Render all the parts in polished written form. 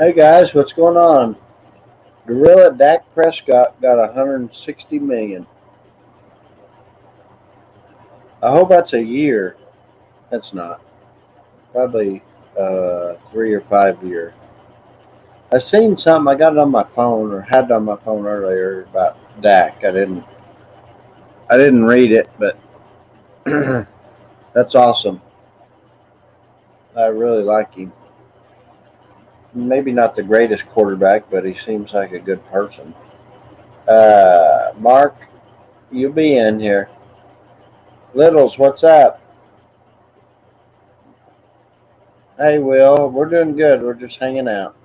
Hey guys, what's going on? Gorilla Dak Prescott got 160 million. I hope that's a year. That's not. Probably 3 or 5 year. I seen something. I got it on my phone or had it on my phone earlier about Dak. I didn't read it, but that's awesome. I really like him. Maybe not the greatest quarterback, but he seems like a good person. Mark, you'll be in here. Littles, what's up? Hey, Will, we're doing good. We're just hanging out.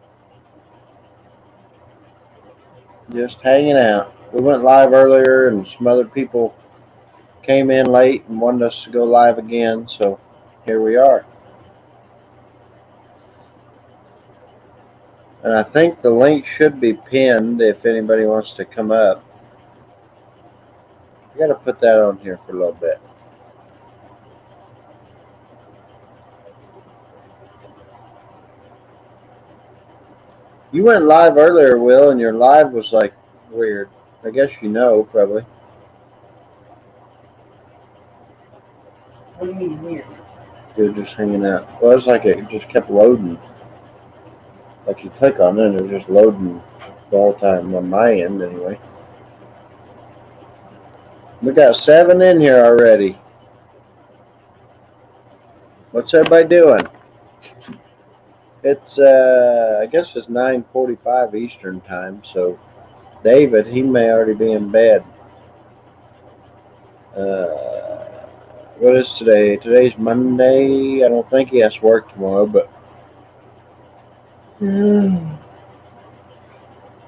Just hanging out. We went live earlier, and some other people came in late and wanted us to go live again. So here we are. And I think the link should be pinned if anybody wants to come up. I got to put that on here for a little bit. You went live earlier, Will, and your live was like weird. I guess you know, probably. What do you mean weird? You were just hanging out. Well, it was like it just kept loading. Like you click on it, and it was just loading the whole time on my end, anyway. We got 7 in here already. What's everybody doing? It's I guess it's 9:45 Eastern time. So David, he may already be in bed. What is today? Today's Monday. I don't think he has work tomorrow, but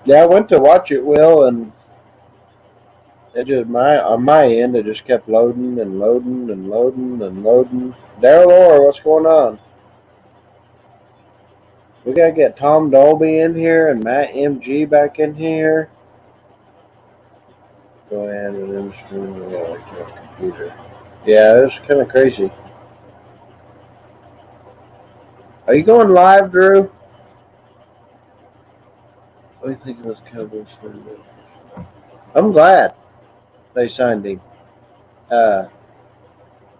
yeah, I went to watch it, Will, and it just my on my end it just kept loading and loading and loading and loading. Daryl Orr, what's going on? We gotta get Tom Dolby in here and Matt MG back in here. Go ahead and install the computer. Yeah, it's kind of crazy. Are you going live, Drew? What do you think of those Cowboys? I'm glad they signed him. Uh,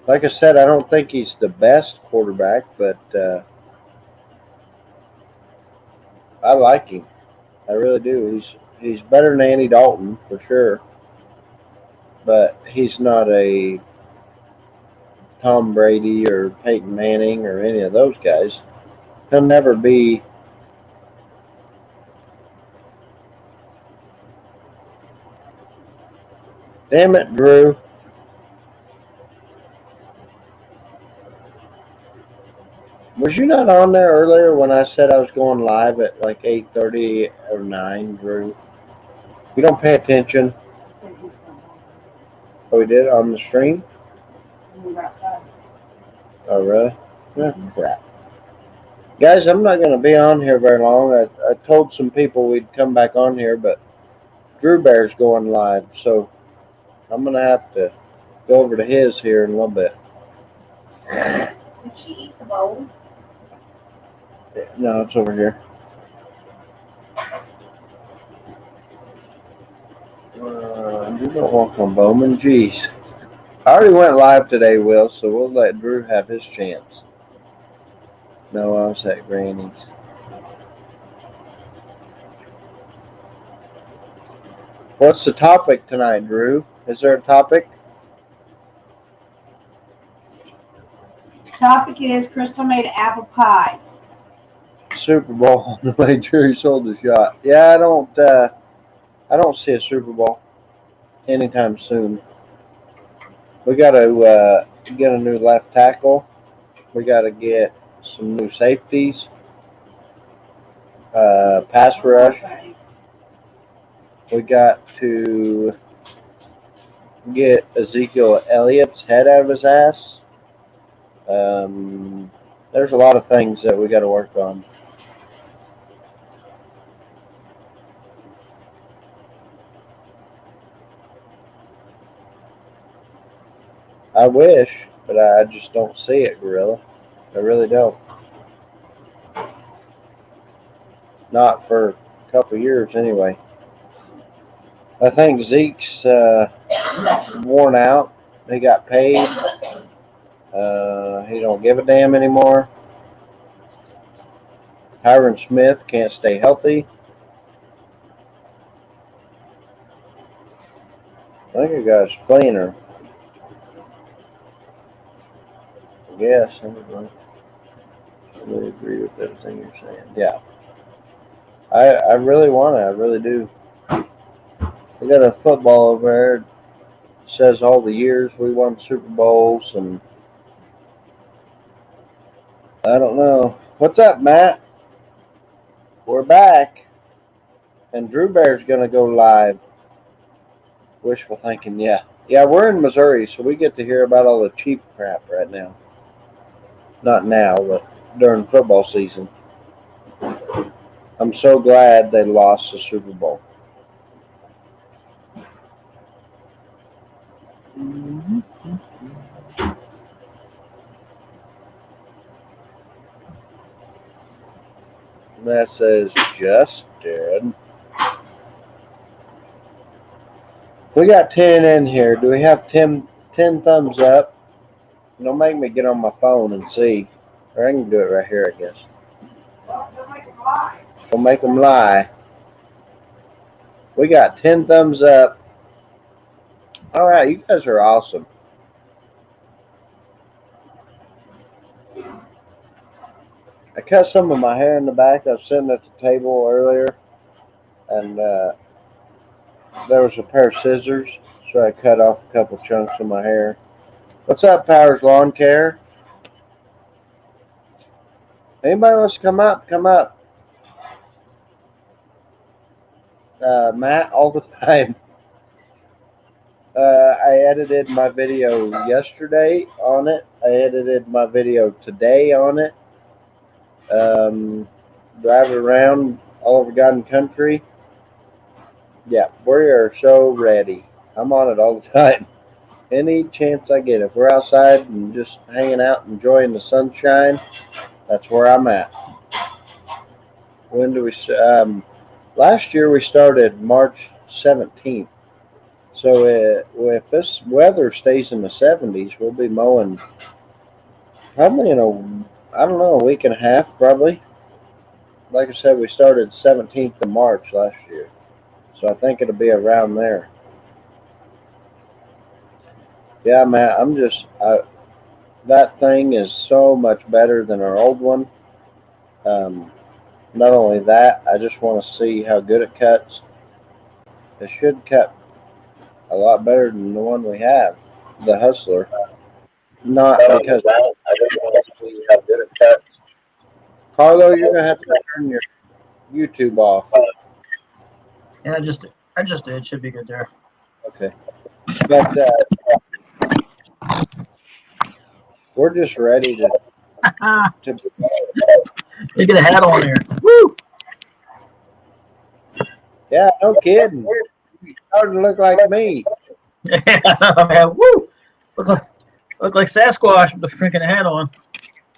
like I said, I don't think he's the best quarterback, but I like him. I really do. He's better than Andy Dalton for sure, but he's not a Tom Brady or Peyton Manning or any of those guys. He'll never be. Damn it, Drew. Was you not on there earlier when I said I was going live at like 8:30 or 9, Drew? You don't pay attention. Oh, we did on the stream? Oh, really? Yeah, crap. Guys, I'm not going to be on here very long. I told some people we'd come back on here, but Drew Bear's going live, so I'm going to have to go over to his here in a little bit. Did she eat the bowl? No, it's over here. You don't walk on Bowman. Jeez. I already went live today, Will, so we'll let Drew have his chance. No, I was at Granny's. What's the topic tonight, Drew? Is there a topic? The topic is Crystal made apple pie. Super Bowl on the way Jerry sold the shot. Yeah, I don't see a Super Bowl anytime soon. We got to get a new left tackle. We got to get some new safeties. Pass rush. We got to get Ezekiel Elliott's head out of his ass. There's a lot of things that we got to work on. I wish, but I just don't see it, Gorilla. I really don't. Not for a couple of years anyway. I think Zeke's worn out. He got paid. He don't give a damn anymore. Tyron Smith can't stay healthy. I think I got a splinter. Yes, I really agree with everything you're saying. Yeah. I really want it. I really do. We got a football over there. It says all the years we won Super Bowls, and I don't know. What's up, Matt? We're back. And Drew Bear's going to go live. Wishful thinking, yeah. Yeah, we're in Missouri, so we get to hear about all the Chief crap right now. Not now, but during football season. I'm so glad they lost the Super Bowl. That says Justin. We got 10 in here. Do we have 10 thumbs up? Don't make me get on my phone and see. Or I can do it right here, I guess. Well, don't make them lie. Don't make them lie. We got 10 thumbs up. All right, you guys are awesome. I cut some of my hair in the back. I was sitting at the table earlier, and there was a pair of scissors, so I cut off a couple chunks of my hair. What's up, Powers Lawn Care? Anybody wants to come up? Come up. Matt, all the time. I edited my video yesterday on it. I edited my video today on it. Driving around all over God and Country. Yeah, we are so ready. I'm on it all the time. Any chance I get. If we're outside and just hanging out, enjoying the sunshine, that's where I'm at. When do we? Last year we started March 17th. So if this weather stays in the 70s, we'll be mowing probably in a week and a half, probably. Like I said, we started 17th of March last year. So I think it'll be around there. Yeah, man, that thing is so much better than our old one. Not only that, I just want to see how good it cuts. It should cut a lot better than the one we have, the Hustler. Not because I just want to see how good it cuts. Carlo, you're gonna have to turn your YouTube off. Yeah, I just did. Should be good there. Okay, but we're just ready to. You get a hat on here. Woo! Yeah, no kidding. You're starting to look like me. Yeah, man. Woo! Look like Sasquatch with the freaking hat on.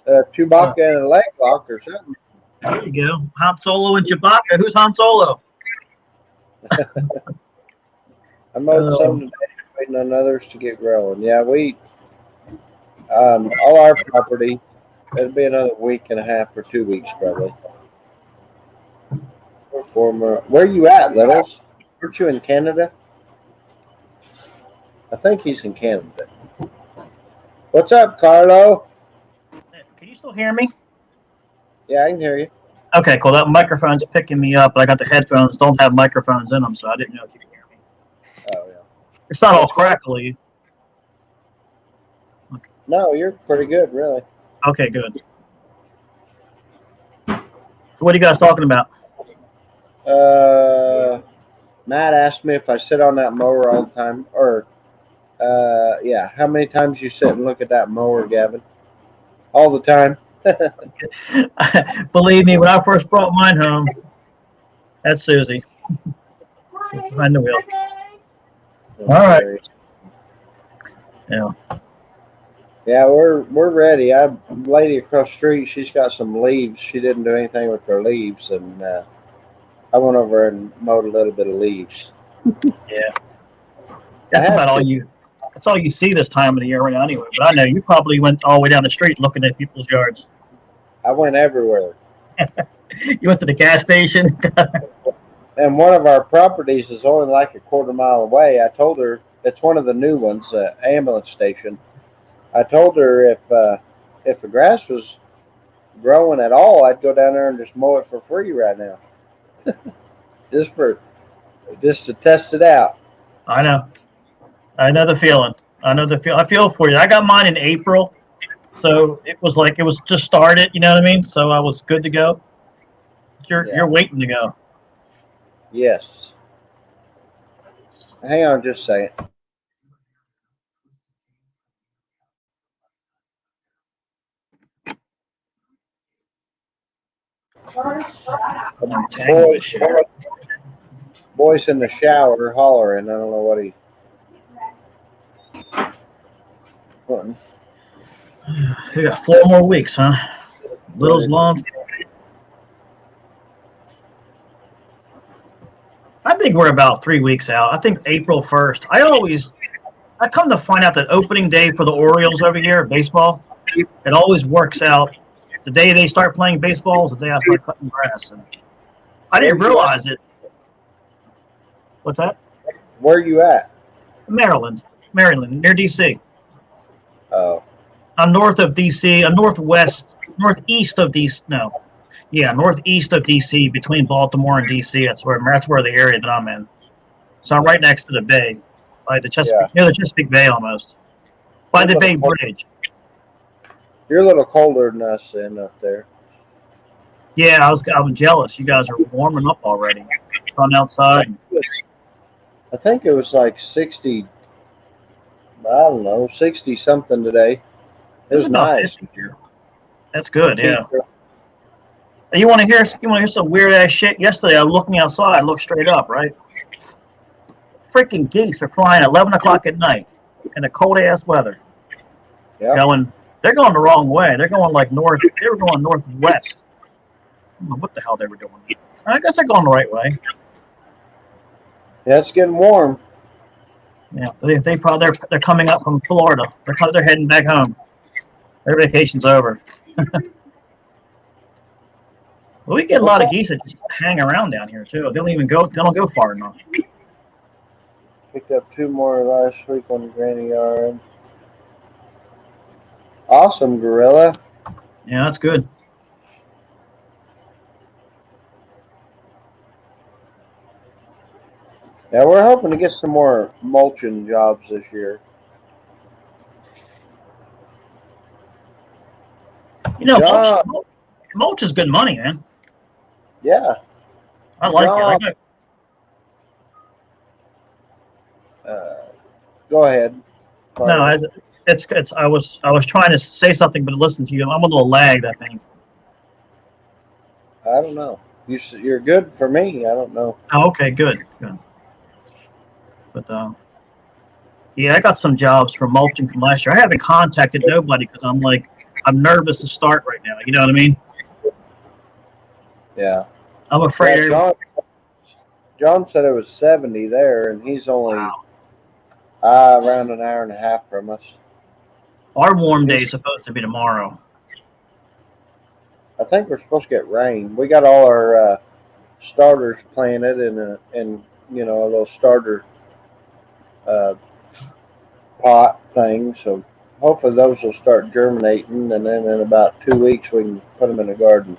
Chewbacca and a leg lock or something. There you go. Han Solo and Chewbacca. Who's Han Solo? I mowed some today, waiting on others to get growing. Yeah, we all our property. It'll be another week and a half or 2 weeks probably. Where are you at, Littles? Aren't you in Canada? I think he's in Canada. What's up, Carlo? Can you still hear me? Yeah, I can hear you. Okay, cool. That microphone's picking me up, but I got the headphones. Don't have microphones in them, so I didn't know if you could hear me. Oh, yeah. It's not all crackly. Okay. No, you're pretty good, really. Okay, good. So what are you guys talking about? Matt asked me if I sit on that mower all the time, or yeah, how many times you sit and look at that mower, Gavin? All the time. Believe me, when I first brought mine home, that's Susie. She's behind the wheel. All right. Yeah. Yeah, we're ready. I lady across the street, she's got some leaves. She didn't do anything with her leaves, and I went over and mowed a little bit of leaves. Yeah. That's I have about all to. you. That's all you see this time of the year right now, anyway. But I know you probably went all the way down the street looking at people's yards. I went everywhere. You went to the gas station. And one of our properties is only like a quarter mile away. I told her it's one of the new ones, ambulance station. I told her if the grass was growing at all, I'd go down there and just mow it for free right now, just to test it out. I know. I know the feeling. I know the feel. I feel for you. I got mine in April, so it was just started. You know what I mean? So I was good to go. You're waiting to go. Yes. Hang on just a second. Boy's in the shower hollering. I don't know what he. What? We got 4 more weeks, huh? Little's long. I think we're about 3 weeks out. I think April 1st. I come to find out that opening day for the Orioles over here, baseball, it always works out. The day they start playing baseball is the day I start cutting grass. And I didn't realize it. What's that? Where are you at? Maryland, near D.C. Oh. I'm north of D.C. I'm northeast of D.C. No. Yeah, northeast of D.C., between Baltimore and D.C. That's where the area that I'm in. So I'm right next to the bay, by the Chesapeake, near the Chesapeake Bay almost, by the Bay Bridge. You're a little colder than us in up there. Yeah, I was jealous. You guys are warming up already. Gone outside. I think it was like 60. I don't know, 60 something today. It was nice. That's good. Yeah. You want to hear some weird ass shit? Yesterday, I was looking outside. I looked straight up. Right. Freaking geese are flying at 11 o'clock at night in the cold ass weather. Yeah. They're going the wrong way. They're going like north. They were going northwest. I don't know what the hell they were doing. I guess they're going the right way. Yeah, it's getting warm. Yeah, they're coming up from Florida. They're heading back home. Their vacation's over. Well, we get a lot of geese that just hang around down here too. They don't go far enough. Picked up 2 more last week on the granny yard. Awesome, Gorilla. Yeah, that's good. Yeah, we're hoping to get some more mulching jobs this year. You know, mulch is good money, man. Yeah. I like it. Go ahead. No, it's. I was trying to say something, but listen to you. I'm a little lagged, I think. I don't know. You're good for me. I don't know. Oh, okay, good. But yeah, I got some jobs for mulching from last year. I haven't contacted nobody because I'm nervous to start right now. You know what I mean? Yeah. I'm afraid. Yeah, John said it was 70 there, and he's only around an hour and a half from us. Our warm day is supposed to be tomorrow. I think we're supposed to get rain. We got all our starters planted in a little starter pot thing. So hopefully those will start germinating, and then in about 2 weeks we can put them in the garden.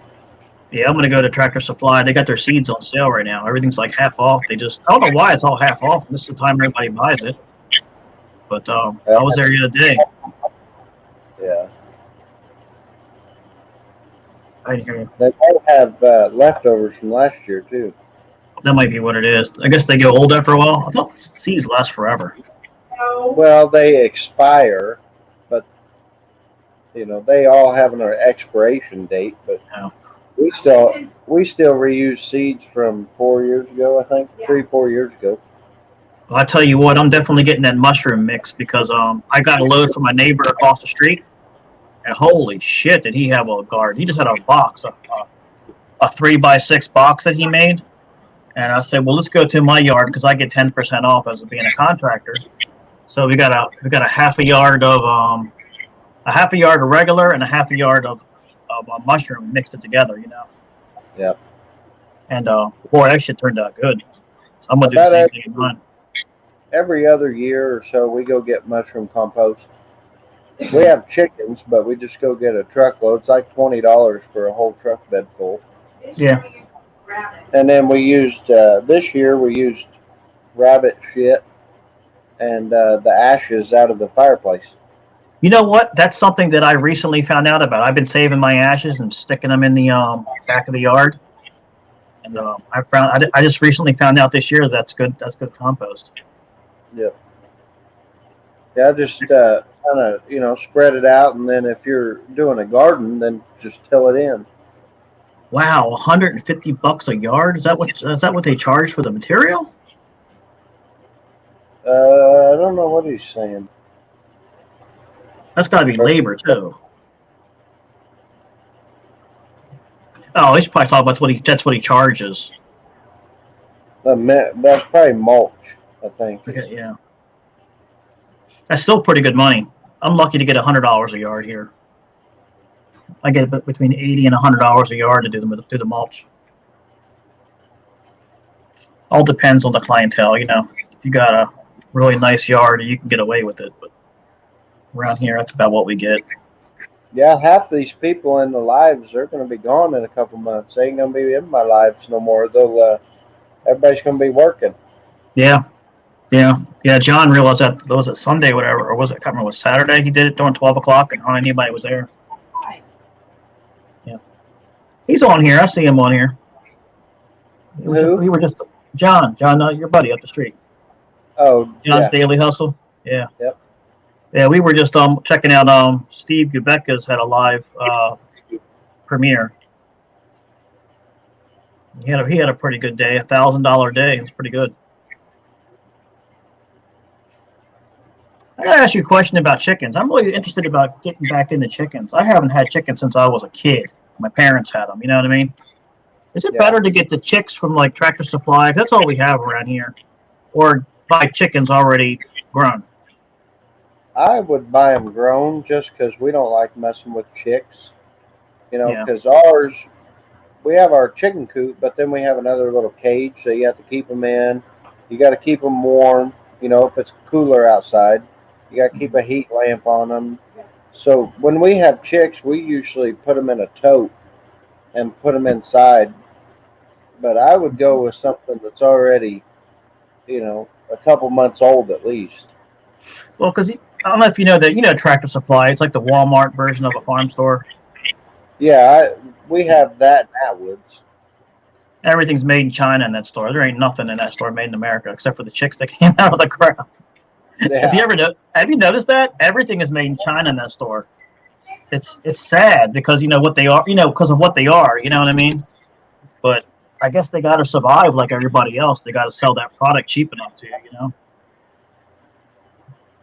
Yeah, I'm gonna go to Tractor Supply. They got their seeds on sale right now. Everything's like half off. I don't know why it's all half off. This is the time everybody buys it. But I was there the other day. Yeah. I didn't hear you. They might have leftovers from last year too. That might be what it is. I guess they get old after a while. I thought seeds last forever. Well, they expire, but they all have an expiration date. But we still reuse seeds from 4 years ago. I think 3-4 years ago. Well, I tell you what, I'm definitely getting that mushroom mix because I got a load from my neighbor across the street, and holy shit, did he have a garden? He just had a box, a 3x6 box that he made. And I said, well, let's go to my yard because I get 10% off as being a contractor. So we got a half a yard of regular and a half a yard of mushroom, mixed it together, Yep. And boy, that shit turned out good. So I'm gonna do the same thing in mine. Every other year or so, we go get mushroom compost. We have chickens, but we just go get a truckload. It's like $20 for a whole truck bed full. Yeah. And then we used this year we used rabbit shit and the ashes out of the fireplace. You know what? That's something that I recently found out about. I've been saving my ashes and sticking them in the back of the yard. And I just recently found out this year that's good. That's good compost. Yep. Yeah, I just kind of spread it out, and then if you're doing a garden, then just till it in. Wow, $150 a yard? Is that what they charge for the material? I don't know what he's saying. That's got to be labor too. Oh, he's probably talking about that's what he charges. That's probably mulch, I think. Okay, yeah. That's still pretty good money. I'm lucky to get $100 a yard here. I get between $80 and $100 a yard to do the mulch. All depends on the clientele, If you got a really nice yard, you can get away with it. But around here, that's about what we get. Yeah, half these people in the lives, they're going to be gone in a couple months. They ain't going to be in my lives no more. Everybody's going to be working. Yeah. John realized that was it Sunday, whatever, or was it? I can't remember. It was Saturday. He did it during 12 o'clock, and hardly anybody was there. Yeah, he's on here. I see him on here. We were just John, your buddy up the street. Oh, John's Daily Hustle. Yeah. Yep. Yeah, we were just checking out. Steve Gubecka's had a live premiere. He had a pretty good day, $1,000 day. It's pretty good. I gotta ask you a question about chickens. I'm really interested about getting back into chickens. I haven't had chickens since I was a kid. My parents had them. You know what I mean? Is it better to get the chicks from like Tractor Supply? That's all we have around here, or buy chickens already grown? I would buy them grown just because we don't like messing with chicks. Because we have our chicken coop, but then we have another little cage, so you have to keep them in. You got to keep them warm. If it's cooler outside, you got to keep a heat lamp on them. So when we have chicks, we usually put them in a tote and put them inside. But I would go with something that's already, a couple months old at least. Well, because I don't know if you know that, Tractor Supply. It's like the Walmart version of a farm store. Yeah, we have that in Atwoods. Everything's made in China in that store. There ain't nothing in that store made in America except for the chicks that came out of the ground. Yeah. Have you noticed that? Everything is made in China in that store. It's sad because what they are, because of what they are, you know what I mean? But I guess they got to survive like everybody else. They got to sell that product cheap enough to you,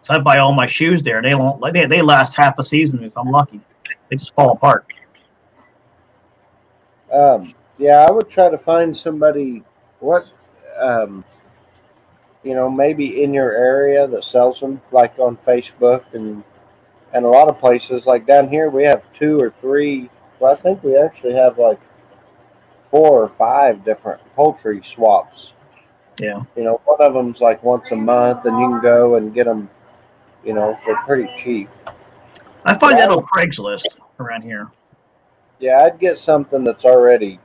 So I buy all my shoes there. They won't. They last half a season if I'm lucky. They just fall apart. Yeah, I would try to find somebody. Maybe in your area that sells them, like on Facebook and a lot of places. Like down here, we have 2 or 3. Well, I think we actually have like 4 or 5 different poultry swaps. Yeah. One of them's like once a month, and you can go and get them, for pretty cheap. I find that on Craigslist around here. Yeah, I'd get something that's already,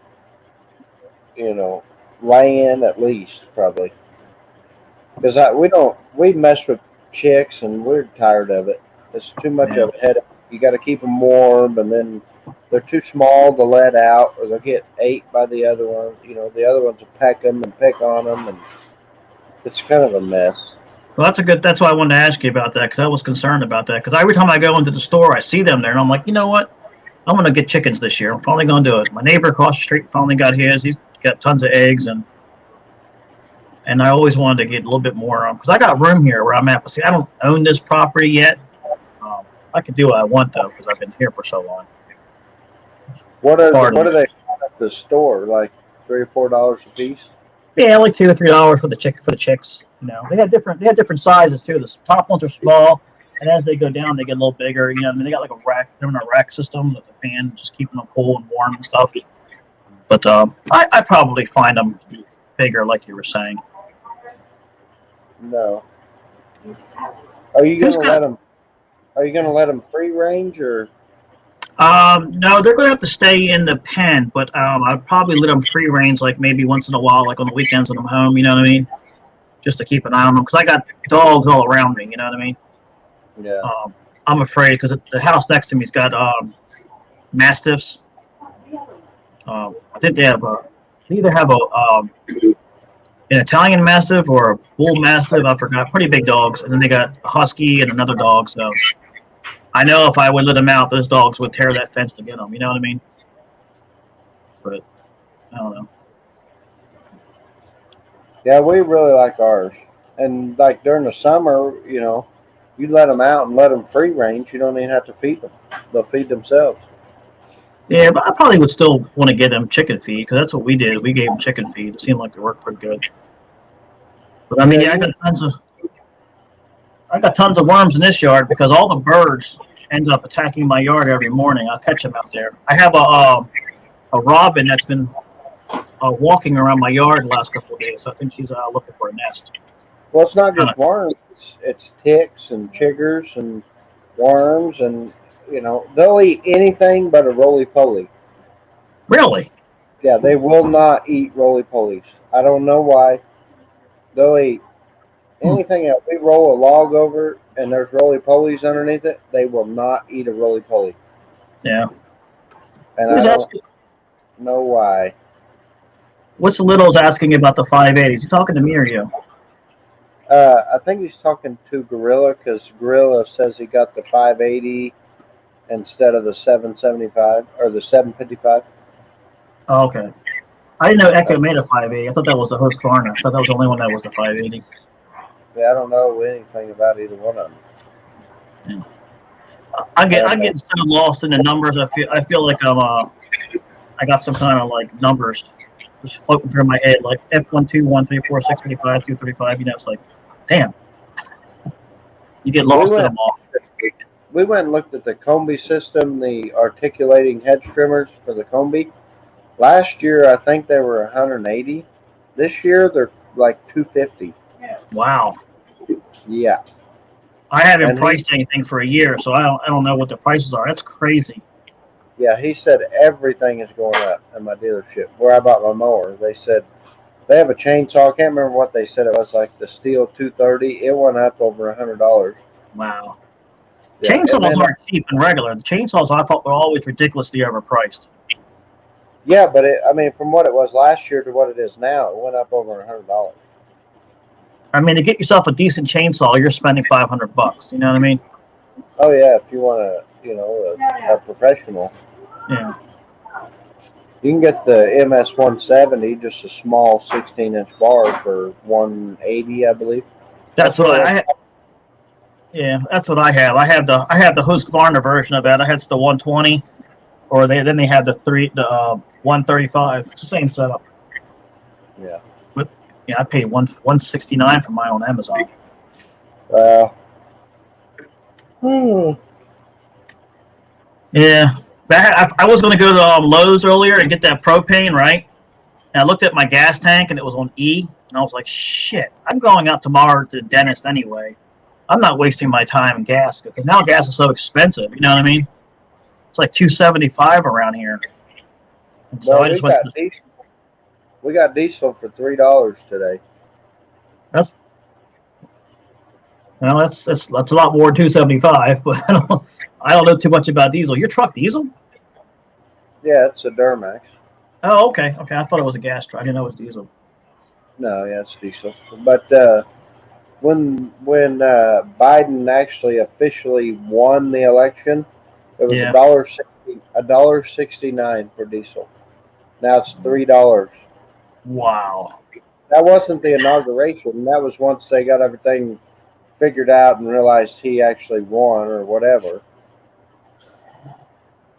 laying at least probably. Because we mess with chicks and we're tired of it. It's too much of a headache. You got to keep them warm, and then they're too small to let out, or they'll get ate by the other ones. The other ones will peck them and pick on them, and it's kind of a mess. Well, that's why I wanted to ask you about that, because I was concerned about that. Because every time I go into the store, I see them there, and I'm like, you know what? I'm going to get chickens this year. I'm finally going to do it. My neighbor across the street finally got his. He's got tons of eggs, and I always wanted to get a little bit more because I got room here where I'm at. But see, I don't own this property yet. I can do what I want though because I've been here for so long. What are they at the store? Like $3 or $4 a piece? Yeah, like $2 or $3 for the chicks. You know, they had different sizes too. The top ones are small, and as they go down, they get a little bigger. You know, I mean, they got like a rack, they're in a rack system with the fan, just keeping them cool and warm and stuff. But I probably find them bigger, like you were saying. No. Are you Who's gonna got- let them? Are you gonna let them free range or? No, they're going to have to stay in the pen, but I'd probably let them free range, like maybe once in a while, like on the weekends when I'm home. You know what I mean? Just to keep an eye on them, because I got dogs all around me. You know what I mean? Yeah. I'm afraid because the house next to me's got mastiffs. I think they either have an Italian mastiff or a bull mastiff. I forgot. Pretty big dogs, and then they got a husky and another dog. So I know if I would let them out, those dogs would tear that fence to get them. You know what I mean? But I don't know. Yeah, we really like ours, and like during the summer, you know, you let them out and let them free range. You don't even have to feed them; they'll feed themselves. Yeah, but I probably would still want to get them chicken feed because that's what we did. We gave them chicken feed. It seemed like they worked pretty good. But I mean, yeah, I got tons of worms in this yard because all the birds end up attacking my yard every morning. I'll catch them out there. I have a robin that's been walking around my yard the last couple of days, so I think she's looking for a nest. Well, it's not just worms; it's ticks and chiggers and worms, and you know they'll eat anything but a roly poly. Really? Yeah, they will not eat roly polies. I don't know why. They'll eat anything else. We roll a log over and there's roly polies underneath it. They will not eat a roly poly. Yeah. And I don't know why. What's the Little's asking about the 580? Is he talking to me or you? I think he's talking to Gorilla because Gorilla says he got the 580 instead of the 775 or the 755. Oh, okay. I didn't know Echo made a 580. I thought that was the Husqvarna. I thought that was the only one that was the 580. Yeah, I don't know anything about either one of them. Yeah. I get so lost in the numbers. I feel like I got some kind of like numbers just floating through my head, like F12, 134, 635, 235. You know, it's like, damn, you get lost in them all. We went and looked at the Combi system, the articulating hedge trimmers for the Combi. Last year, I think they were 180. This year, they're like 250. Wow. Yeah. I haven't priced anything for a year, so I don't know what the prices are. That's crazy. Yeah, he said everything is going up in my dealership. Where I bought my mower, they said they have a chainsaw. I can't remember what they said it was, like the Steel 230. It went up over $100. Wow. Yeah, chainsaws aren't cheap and regular. The chainsaws I thought were always ridiculously overpriced. Yeah, but from what it was last year to what it is now, it went up over $100. I mean, to get yourself a decent chainsaw, you're spending $500. You know what I mean? Oh yeah, if you want a professional. Yeah. You can get the MS 170, just a small 16-inch bar for $180, I believe. That's what I have. Yeah, that's what I have. I have the Husqvarna version of that. I had the 120, or then they have the 135. It's the same setup. Yeah. But yeah, I paid $169 for mine on Amazon. Yeah, I was going to go to Lowe's earlier and get that propane, right? And I looked at my gas tank and it was on E, and I was like, shit, I'm going out tomorrow to the dentist anyway. I'm not wasting my time in gas because now gas is so expensive. You know what I mean? It's like $2.75 around here. And so we got diesel for $3 today. That's a lot more than $2.75, but I don't know too much about diesel. Your truck diesel? Yeah, it's a Duramax. Oh, okay. I thought it was a gas truck. I didn't know it was diesel. No, yeah, it's diesel. But when Biden actually officially won the election, it was $1.69 for diesel. Now it's $3. Wow. That wasn't the inauguration. That was once they got everything figured out and realized he actually won or whatever.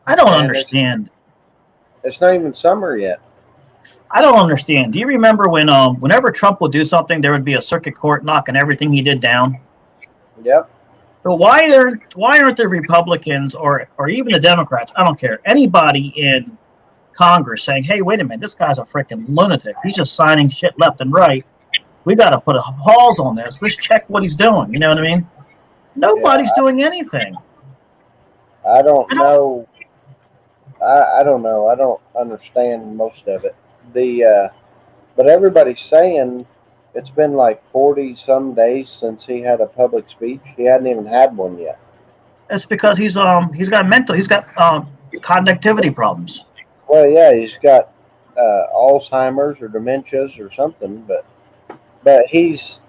I don't understand. It's not even summer yet. I don't understand. Do you remember when whenever Trump would do something, there would be a circuit court knocking everything he did down? Yep. But why aren't the Republicans or even the Democrats, I don't care, anybody in Congress saying, hey, wait a minute, this guy's a freaking lunatic. He's just signing shit left and right. We got to put a pause on this. Let's check what he's doing. You know what I mean? Nobody's doing anything. I don't know. I don't know. I don't understand most of it. But everybody's saying it's been like 40 some days since he had a public speech. He hadn't even had one yet. It's because he's got connectivity problems. Well, yeah, he's got Alzheimer's or dementias or something, but he's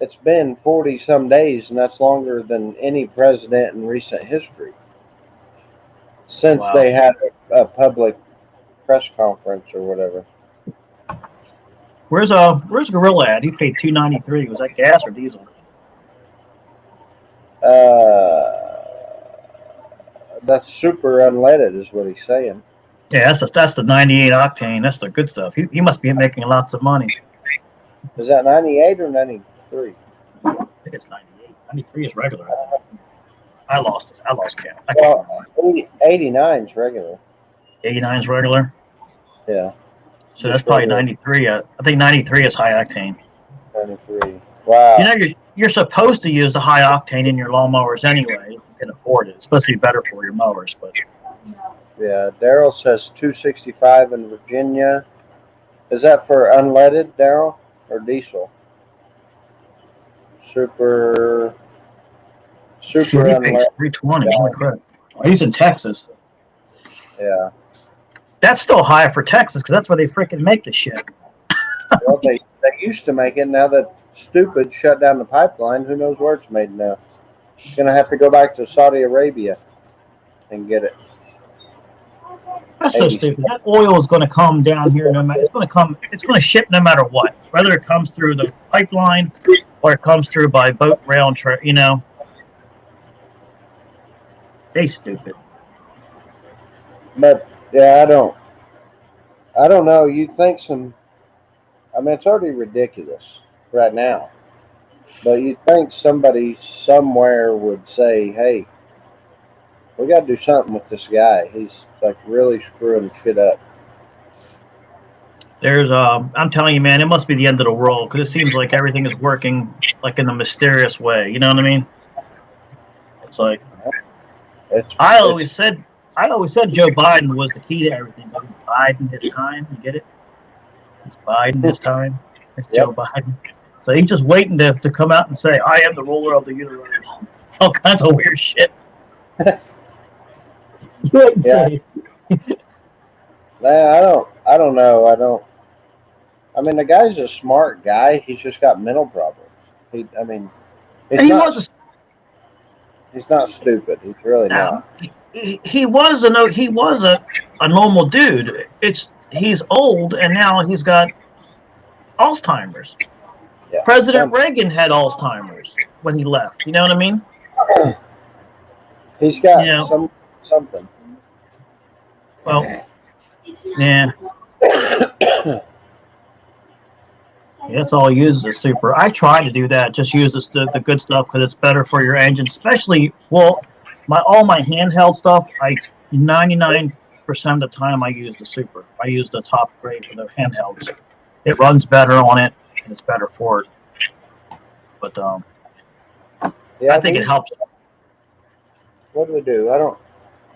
it's been 40 some days, and that's longer than any president in recent history since they had a public press conference or whatever. Where's Gorilla at? He paid $2.93. Was that gas or diesel? That's super unleaded, is what he's saying. Yeah, that's the 98 octane. That's the good stuff. He must be making lots of money. Is that 98 or 93? I think it's 98. 93 is regular. I lost count. Well, 89 is regular. 89 is regular. Yeah. So that's probably 93. I think 93 is high octane. 93. Wow. You know, you're supposed to use the high octane in your lawnmowers anyway if you can afford it. It's supposed to be better for your mowers, but. Yeah, Daryl says 265 in Virginia. Is that for unleaded, Daryl, or diesel? Super unleaded. 320. Holy crap. Oh, he's in Texas. Yeah. That's still high for Texas because that's where they freaking make the shit. Well, they used to make it. Now that stupid shut down the pipeline, who knows where it's made now? Gonna have to go back to Saudi Arabia and get it. That's so stupid. That oil is going to come down here no matter. It's going to ship no matter what. Whether it comes through the pipeline or it comes through by boat, rail, and truck. You know, they stupid. But yeah, I don't know. You think it's already ridiculous right now. But you think somebody somewhere would say, hey, we got to do something with this guy. He's like really screwing shit up. I'm telling you, man, it must be the end of the world because it seems like everything is working like in a mysterious way. You know what I mean? It's like I always said Joe Biden was the key to everything. He's biding his time. You get it? He's biding his time. It's Joe Biden. So he's just waiting to come out and say, I am the ruler of the universe. All kinds of weird shit. You wouldn't say. Man, I don't know. I mean, the guy's a smart guy. He's just got mental problems. He's not stupid. He's really not. He was a normal dude. He's old and now he's got Alzheimer's. Yeah, President Reagan had Alzheimer's when he left. You know what I mean? He's got something. Well, yeah. That's all I use is super. I try to do that. Just use the good stuff because it's better for your engine. Especially, all my handheld stuff. 99% of the time I use the super. I use the top grade for the handhelds. It runs better on it and it's better for it. But I think it helps. What do we do? I don't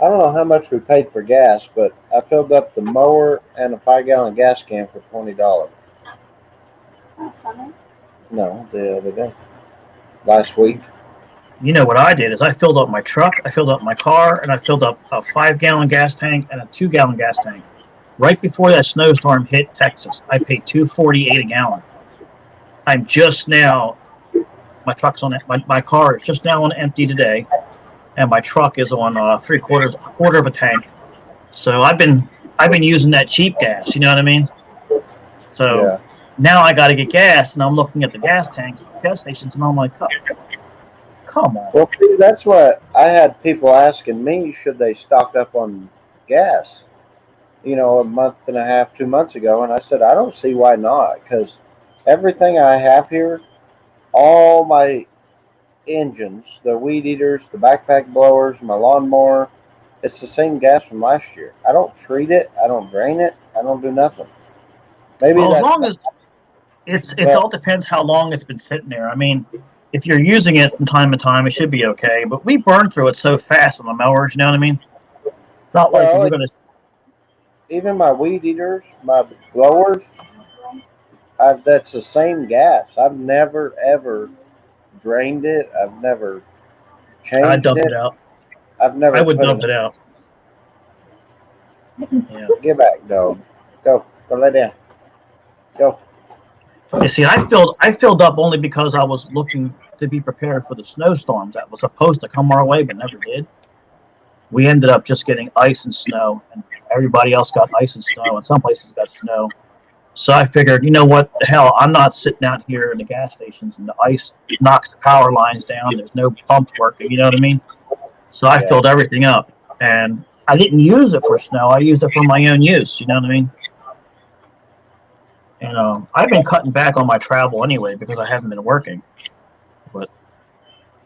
know how much we paid for gas, but I filled up the mower and a 5-gallon gas can for $20. Last summer? No, the other day. Last week. You know what I did is I filled up my truck, I filled up my car, and I filled up a 5-gallon gas tank and a 2-gallon gas tank. Right before that snowstorm hit Texas, I paid $2.48 a gallon. I'm just now, my truck's on it. My car is just now on empty today, and my truck is on a quarter of a tank. So I've been using that cheap gas. You know what I mean? So now I got to get gas, and I'm looking at the gas tanks, at the gas stations, and I'm like, come on. Well, see, that's what I had people asking me: should they stock up on gas? a month and a half, 2 months ago, and I said I don't see why not, because everything I have here, all my engines, the weed eaters, the backpack blowers, my lawnmower, it's the same gas from last year. I don't treat it, I don't drain it, I don't do nothing. Maybe Well, as that's long as it but all depends how long it's been sitting there. I mean, if you're using it from time to time, it should be okay. But we burn through it so fast on the mowers. You know what I mean? Not like well, we're gonna. even my weed eaters, my blowers, that's the same gas. I've never ever drained it. I've never I changed dump it. it out. I've I never would put dump it. it out. Yeah. Get back, dog. Go. Go lay down. Go. You see, I filled up only because I was looking to be prepared for the snowstorms that was supposed to come our way but never did. We ended up just getting ice and snow, and everybody else got ice and snow, and some places got snow. So I figured, you know what, the hell, I'm not sitting out here in the gas stations and the ice knocks the power lines down. There's no pumps working, you know what I mean? So I Yeah. filled everything up, and I didn't use it for snow. I used it for my own use, you know what I mean? And I've been cutting back on my travel anyway because I haven't been working. But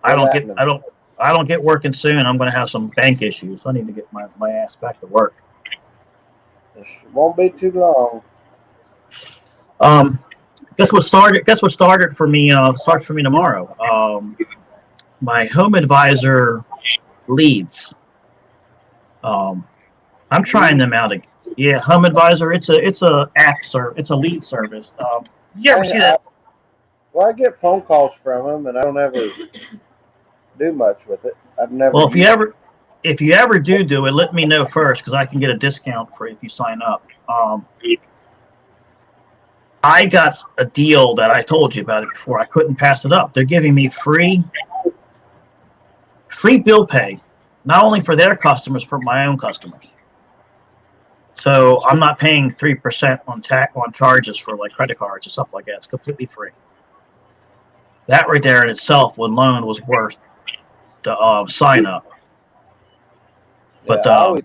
I Well, don't that get and I don't get working soon. I'm going to have some bank issues. I need to get my ass back to work. it won't be too long. Guess what started for me? Starts for me tomorrow. My home advisor leads. I'm trying them out again. Yeah, Home Advisor. It's a app it's a lead service. You ever see that? Well, I get phone calls from them, and I don't ever do much with it. I've never. Well, used if you ever do it, let me know first because I can get a discount for if you sign up. I got a deal that I told you about it before. I couldn't pass it up. They're giving me free bill pay, not only for their customers, for my own customers. So I'm not paying 3% on charges for like credit cards and stuff like that. It's completely free. That right there in itself, alone, was worth the sign up. Yeah, But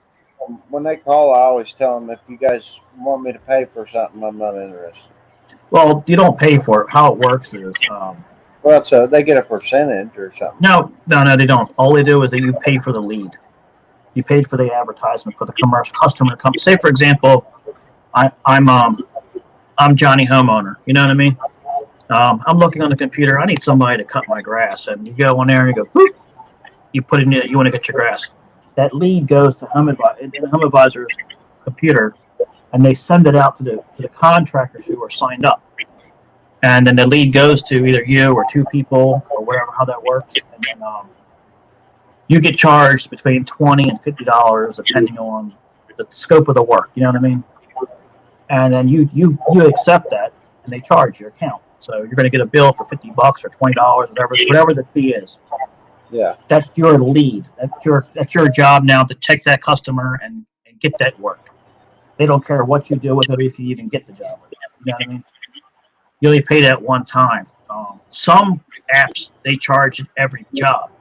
when they call, I always tell them if you guys want me to pay for something, I'm not interested. well, you don't pay for it. How it works is Well, so they get a percentage or something. no, they don't. All they do is that you pay for the lead. You paid for the advertisement for the commercial customer company. Say, for example, I'm Johnny Homeowner. You know what I mean? I'm looking on the computer. I need somebody to cut my grass, and you go in there and you go, boop. You put in you want to get your grass. That lead goes to Home Advisor's computer, and they send it out to the contractors who are signed up. And then the lead goes to either you or two people or whatever, how that works. And then you get charged between $20 and $50 depending on the scope of the work. You know what I mean? And then you accept that, and they charge your account. So you're going to get a bill for $50 or $20, whatever the fee is. Yeah. That's your lead. That's your job now to check that customer and get that work. They don't care what you do with it, if you even get the job. You know what I mean? You only pay that one time. Some apps, they charge every job,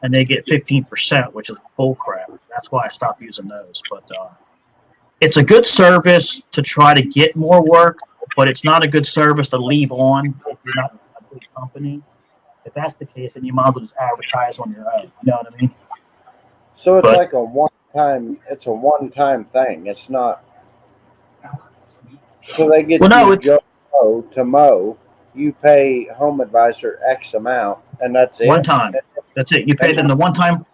and they get 15%, which is bull crap. That's why I stopped using those. But it's a good service to try to get more work, but it's not a good service to leave on if you're not a big company. If that's the case, then you might as well just advertise on your own. You know what I mean? So it's like a one-time. It's a one-time thing. It's not. So they get Joe to mow. You pay Home Advisor X amount, and that's it. One time. That's it. You pay them the one time.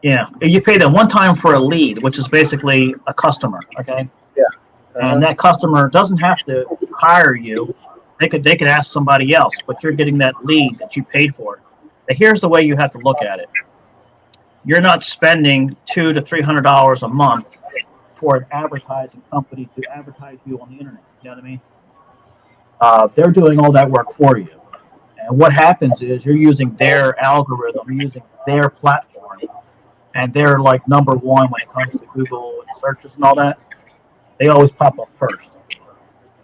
Yeah, you pay them one time for a lead, which is basically a customer. Okay. Yeah. And that customer doesn't have to hire you. They could ask somebody else, but you're getting that lead that you paid for. Now, here's the way you have to look at it. You're not spending $200 to $300 a month for an advertising company to advertise you on the internet. You know what I mean? They're doing all that work for you. And what happens is you're using their algorithm, you're using their platform, and they're like number one when it comes to Google and searches and all that. They always pop up first.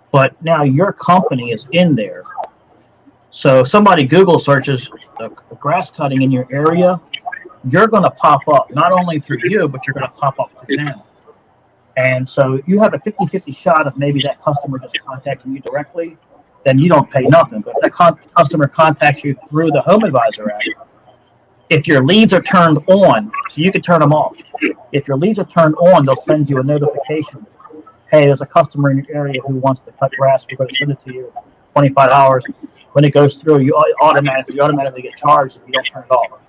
But now your company is in there. So if somebody Google searches the grass cutting in your area, you're going to pop up not only through you, but you're going to pop up through them. And so you have a 50-50 shot of maybe that customer just contacting you directly, then you don't pay nothing. But if that customer contacts you through the Home Advisor app, if your leads are turned on, so you can turn them off. If your leads are turned on, they'll send you a notification. Hey, there's a customer in your area who wants to cut grass. We're going to send it to you. $25. When it goes through, you automatically get charged if you don't turn it off.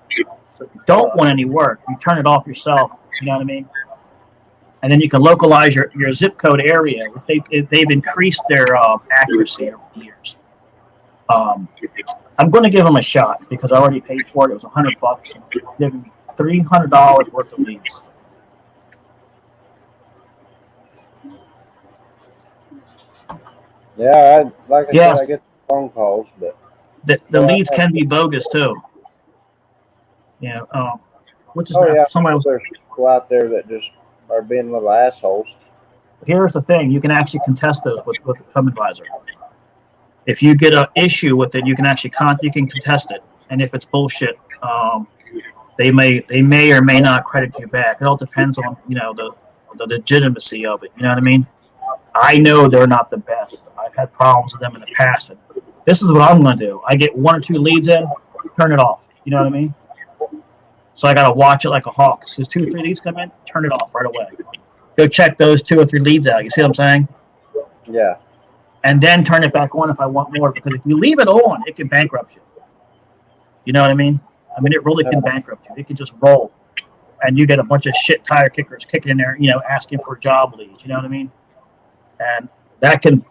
So if you don't want any work, you turn it off yourself. You know what I mean? And then you can localize your zip code area. They've increased their accuracy over the years. I'm going to give them a shot because I already paid for it. It was $100. And they're giving me $300 worth of leads. Yeah, like I said, I get phone calls, but the leads can be bogus too. Yeah. Which is somebody was. There's people out there that just are being little assholes. Here's the thing: you can actually contest those with the Home Advisor. If you get an issue with it, you can actually contest it, and if it's bullshit, they may or may not credit you back. It all depends on the legitimacy of it. You know what I mean? I know they're not the best. I've had problems with them in the past. And this is what I'm going to do. I get 1 or 2 leads in, turn it off. You know what I mean? So I got to watch it like a hawk. So as 2 or 3 leads come in, turn it off right away. Go check those 2 or 3 leads out. You see what I'm saying? Yeah. And then turn it back on if I want more. Because if you leave it on, it can bankrupt you. You know what I mean? It really can bankrupt you. It can just roll. And you get a bunch of shit tire kickers kicking in there, asking for job leads. You know what I mean? And that can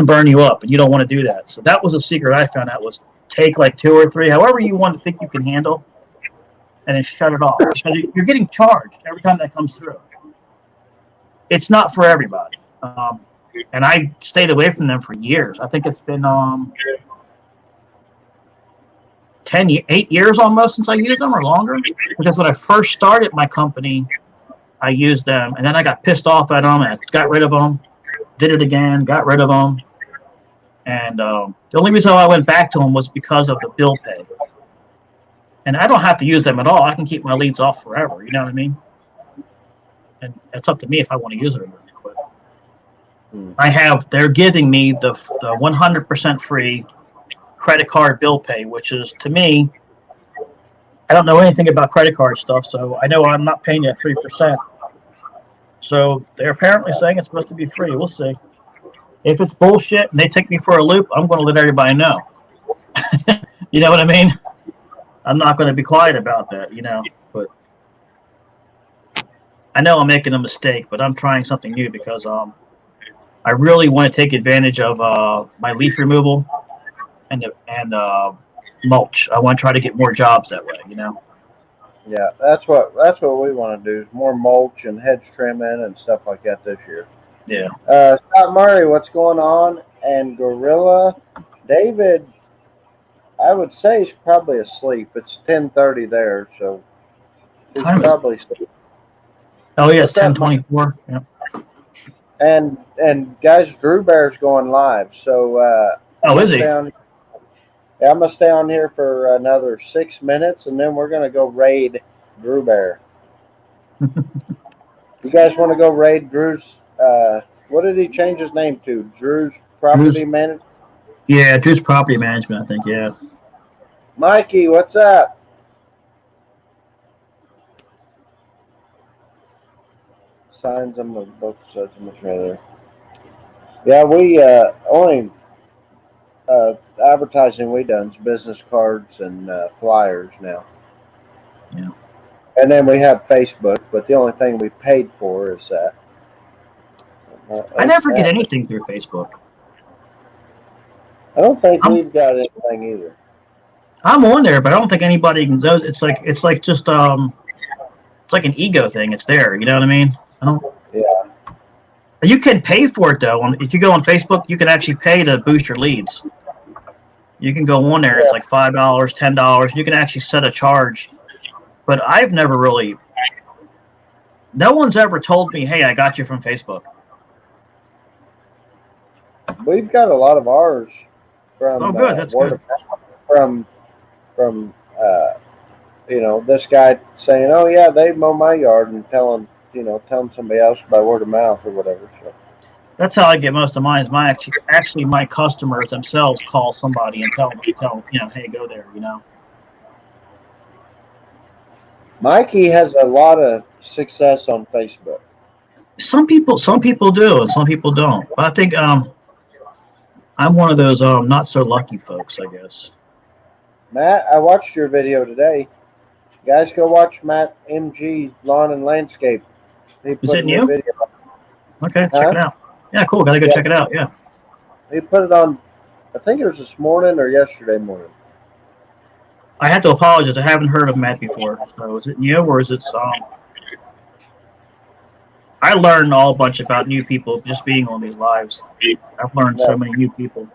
burn you up, and you don't want to do that. So that was a secret I found out, was take like 2 or 3, however you want to think you can handle, and then shut it off. Because you're getting charged every time that comes through. It's not for everybody. And I stayed away from them for years. I think it's been 8 years almost since I used them, or longer. Because when I first started my company, I used them, and then I got pissed off at them, and I got rid of them. Did it again, got rid of them. And the only reason I went back to them was because of the bill pay. And I don't have to use them at all. I can keep my leads off forever. You know what I mean? And it's up to me if I want to use it or not. But they're giving me the 100% free credit card bill pay, which is, to me, I don't know anything about credit card stuff, so I know I'm not paying you 3%. So they're apparently saying it's supposed to be free. We'll see. If it's bullshit and they take me for a loop, I'm going to let everybody know. You know what I mean? I'm not going to be quiet about that, But I know I'm making a mistake, but I'm trying something new because I really want to take advantage of my leaf removal and mulch. I want to try to get more jobs that way, Yeah, that's what we want to do, is more mulch and hedge trimming and stuff like that this year. Yeah. Scott Murray, what's going on? And Gorilla David, I would say he's probably asleep. It's 10:30 there, so he's probably asleep. Oh yeah, it's 10:24. Yeah. And guys, Drew Bear's going live, so is he? I'm going to stay on here for another 6 minutes, and then we're going to go raid Drew Bear. You guys want to go raid Drew's, what did he change his name to? Drew's Property Management? Yeah, Drew's Property Management, I think, yeah. Mikey, what's up? Signs on both sides of the trailer. Yeah, we only... advertising we done is business cards and flyers now. Yeah. And then we have Facebook, but the only thing we paid for is that. I never get anything through Facebook. I don't think we've got anything either. I'm on there, but I don't think anybody knows. It's like just it's like an ego thing. It's there. You know what I mean? Yeah. You can pay for it though. If you go on Facebook, you can actually pay to boost your leads. You can go on there. Yeah. It's like $5, $10. You can actually set a charge. But I've never really. No one's ever told me, "Hey, I got you from Facebook." We've got a lot of ours from. Oh, good. That's good. From this guy saying, "Oh yeah, they mow my yard," and telling telling somebody else by word of mouth or whatever. So. That's how I get most of mine. Is my actually my customers themselves call somebody and tell hey, go there. Mikey has a lot of success on Facebook. Some people do, and some people don't. But I think I'm one of those not so lucky folks, I guess. Matt, I watched your video today. Guys, go watch Matt MG Lawn and Landscape. He Is put it a new new? video. Okay, Huh? check it out. Yeah, cool. Gotta go check it out. Yeah. He put it on. I think it was this morning or yesterday morning. I have to apologize. I haven't heard of Matt before. So is it new or is it I learned all a bunch about new people just being on these lives. I've learned so many new people.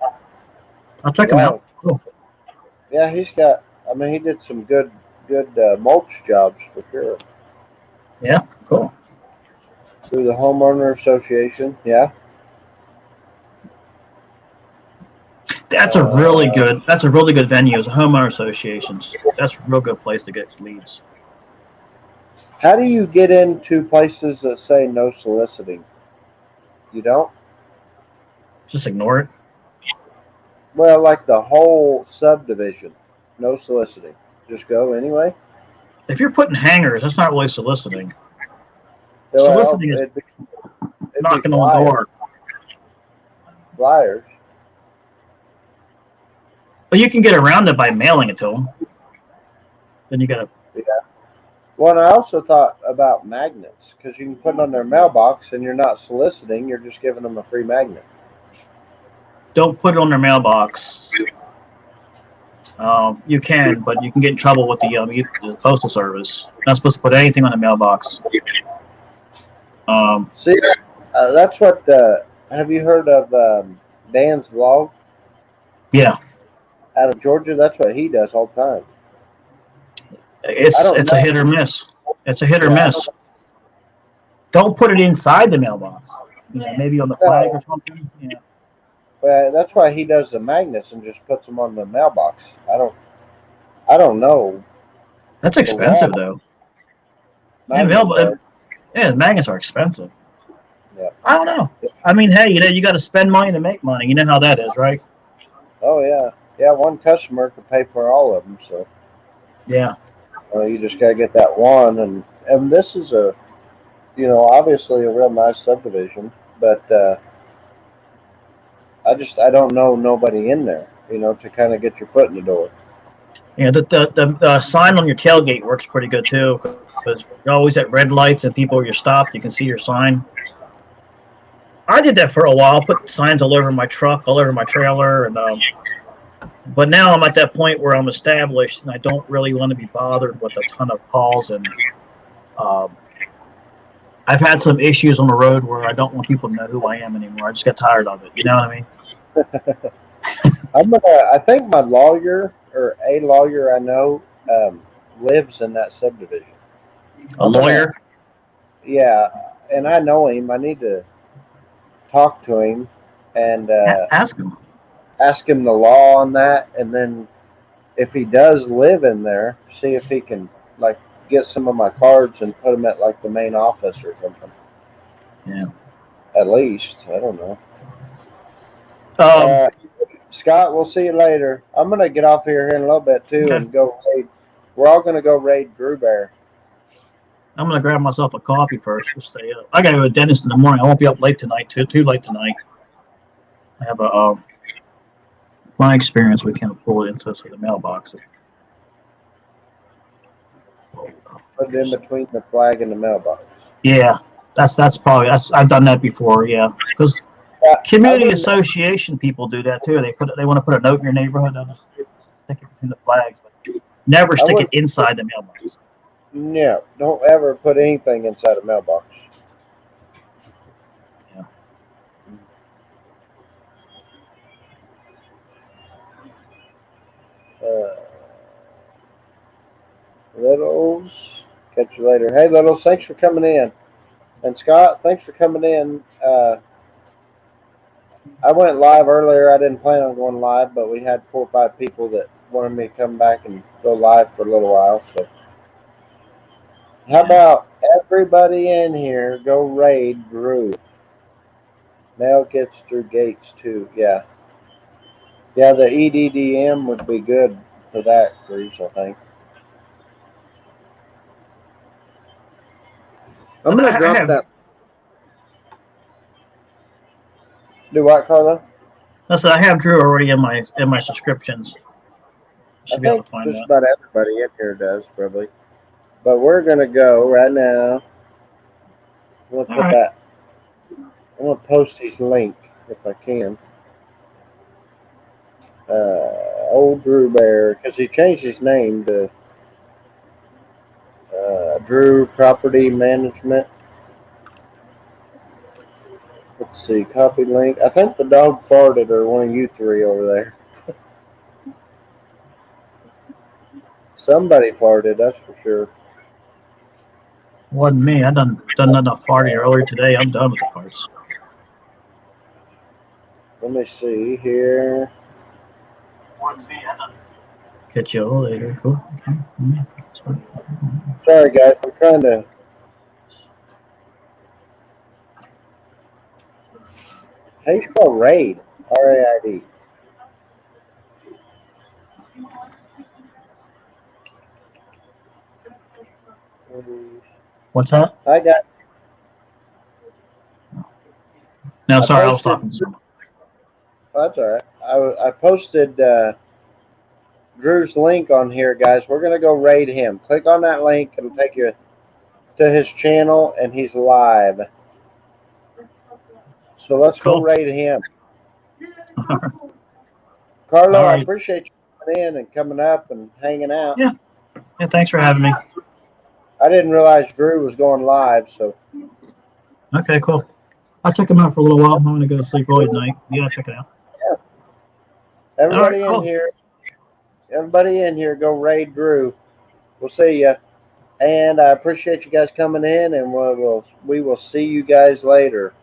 I'll check him out. Cool. Yeah, he's got. I mean, he did some good mulch jobs for sure. Yeah, cool. Through the homeowner association, yeah. That's a really good. That's a really good venue. As homeowner associations, that's a real good place to get leads. How do you get into places that say no soliciting? You don't? Just ignore it. Well, like the whole subdivision, no soliciting. Just go anyway. If you're putting hangers, that's not really soliciting. Well, Soliciting is it'd knocking on the door. Flyers. But you can get around it by mailing it to them. Then you gotta. Yeah. Well, and I also thought about magnets because you can put it on their mailbox and you're not soliciting; you're just giving them a free magnet. Don't put it on their mailbox. You can, but you can get in trouble with the postal service. You're not supposed to put anything on the mailbox. See, that's what. Have you heard of Dan's vlog? Yeah. Out of Georgia, that's what he does all the time. It's a hit or miss. It's a hit or miss. Don't put it inside the mailbox. Maybe on the flag or something. Yeah. Well, that's why he does the magnets and just puts them on the mailbox. I don't know. That's expensive though. Magnets are expensive. Yeah. I don't know. I mean, hey, you got to spend money to make money. You know how that is, right? Oh yeah, yeah. One customer could pay for all of them, so yeah. You just got to get that one, and this is obviously a real nice subdivision, but I don't know nobody in there, to kind of get your foot in the door. Yeah, the sign on your tailgate works pretty good too, because you're always at red lights and people, you're stopped, you can see your sign. I did that for a while, put signs all over my truck, all over my trailer, and but now I'm at that point where I'm established and I don't really want to be bothered with a ton of calls, and I've had some issues on the road where I don't want people to know who I am anymore. I just got tired of it. You know what I mean? I think my lawyer or a lawyer I know lives in that subdivision. A lawyer? Yeah, and I know him. I need to talk to him and ask him the law on that, and then if he does live in there, see if he can get some of my cards and put them at the main office or something. Yeah. At least, I don't know. Scott, we'll see you later. I'm gonna get off here in a little bit too and go raid. We're all gonna go raid Drew Bear. I'm gonna grab myself a coffee first to stay up. I gotta go to the dentist in the morning. I won't be up late tonight. Too late tonight. I have my experience. We can't pull it into the mailbox. Put it in between the flag and the mailbox. Yeah, that's probably I've done that before. Yeah, because community association people do that too. They want to put a note in your neighborhood. They'll just stick it between the flags, but never stick it inside the mailbox. No, don't ever put anything inside a mailbox. Yeah. Littles, catch you later. Hey, Littles, thanks for coming in. And Scott, thanks for coming in. I went live earlier. I didn't plan on going live, but we had 4 or 5 people that wanted me to come back and go live for a little while. So, how about Everybody in here, go raid Drew. Mail gets through gates too. Yeah. Yeah, the EDDM would be good for that, Bruce, I think. I'm going to drop that. Do what, Carlo? Listen, I have Drew already in my subscriptions. I think just about everybody in here does, probably. But we're going to go right now. I'm going to put that. I'm going to post his link if I can. Old Drew Bear, because he changed his name to Drew Property Management. Let's see, copy link. I think the dog farted, or one of you three over there. Somebody farted, that's for sure. Wasn't me. I done enough farting earlier today. I'm done with the farts. Let me see here. Catch you later. Cool. Sorry, guys. I'm trying to. How you spell raid? R-A-I-D. What's that? I got. No, sorry, I was talking to someone. Oh, that's all right. I posted Drew's link on here, guys. We're going to go raid him. Click on that link. It'll take you to his channel, and he's live. So let's go raid him. Carlo, I appreciate you coming in and coming up and hanging out. Yeah, thanks for having me. I didn't realize Drew was going live, so. Okay, cool. I'll check him out for a little while. I'm going to go to sleep early tonight. Yeah, check it out. Yeah. Everybody in here. Everybody in here, go raid Drew. We'll see ya. And I appreciate you guys coming in, and we will see you guys later.